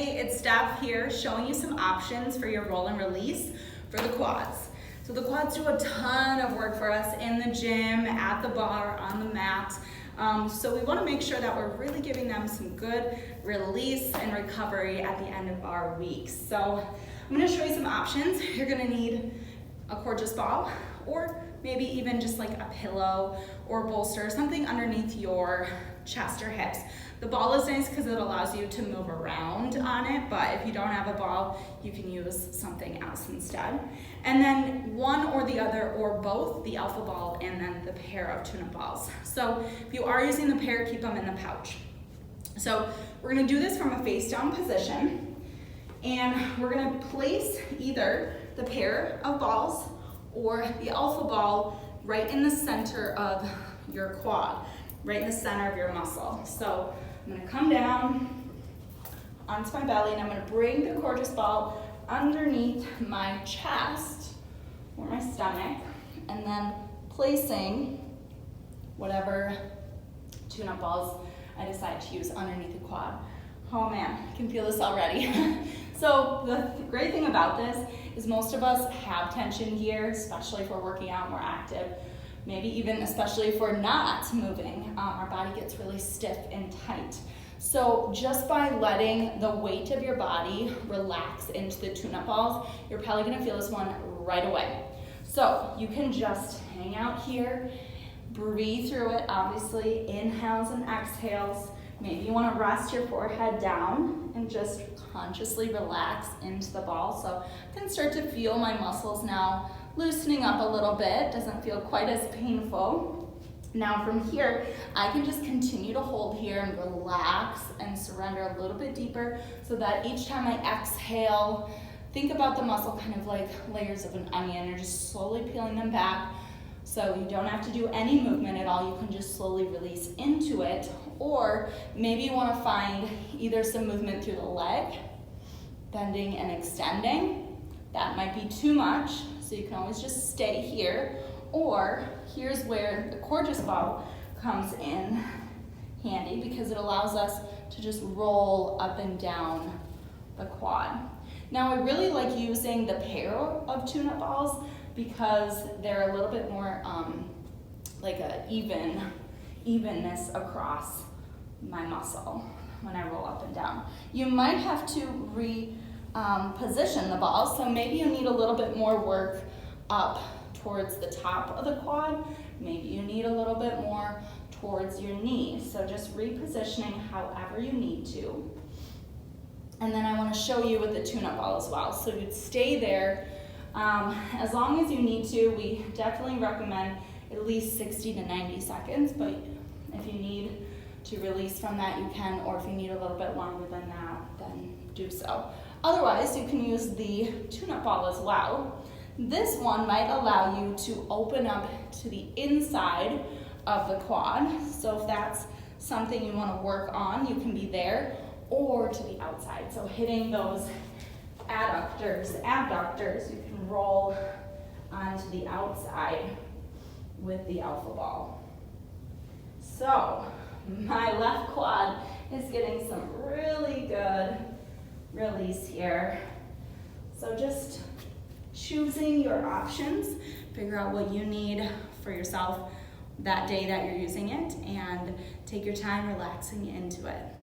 Hey, it's Steph here showing you some options for your roll and release for the quads. So the quads do a ton of work for us in the gym, at the bar, on the mat. So we want to make sure that we're really giving them some good release and recovery at the end of our weeks. So I'm going to show you some options. You're going to need a cordless ball, or maybe even just like a pillow or bolster, something underneath your chest or hips. The ball is nice because it allows you to move around on it, but if you don't have a ball, you can use something else instead. And then one or the other or both, the alpha ball and then the pair of tune-up balls. So if you are using the pair, keep them in the pouch. So we're gonna do this from a face down position, and we're gonna place either the pair of balls or the alpha ball right in the center of your quad, right in the center of your muscle. So I'm gonna come down onto my belly and I'm gonna bring the cordless ball underneath my chest or my stomach, and then placing whatever tune-up balls I decide to use underneath the quad. Oh man, I can feel this already. So the great thing about this is most of us have tension here, especially if we're working out, more active. Maybe even especially if we're not moving, our body gets really stiff and tight. So just by letting the weight of your body relax into the tune-up balls, you're probably gonna feel this one right away. So you can just hang out here, breathe through it, obviously, inhales and exhales. Maybe you wanna rest your forehead down and just consciously relax into the ball. So I can start to feel my muscles now loosening up a little bit, doesn't feel quite as painful. Now from here, I can just continue to hold here and relax and surrender a little bit deeper, so that each time I exhale, think about the muscle kind of like layers of an onion. You're just slowly peeling them back. So you don't have to do any movement at all. You can just slowly release into it. Or maybe you want to find either some movement through the leg, bending and extending. That might be too much, so you can always just stay here. Or here's where the cordless ball comes in handy, because it allows us to just roll up and down the quad. Now I really like using the pair of tune-up balls because they're a little bit more like a evenness across my muscle when I roll up and down. You might have to reposition the balls, so maybe you need a little bit more work up towards the top of the quad. Maybe you need a little bit more towards your knee. So just repositioning however you need to. And then I want to show you with the tune-up ball as well. So you'd stay there as long as you need to. We definitely recommend at least 60 to 90 seconds, but if you need to release from that, you can, or if you need a little bit longer than that, then do so. Otherwise, you can use the tune-up ball as well. This one might allow you to open up to the inside of the quad. So if that's something you want to work on, you can be there, or to the outside. So hitting those adductors, abductors, you can roll onto the outside with the alpha ball. So my left quad is getting some really good release here. So just choosing your options, figure out what you need for yourself that day that you're using it, and take your time relaxing into it.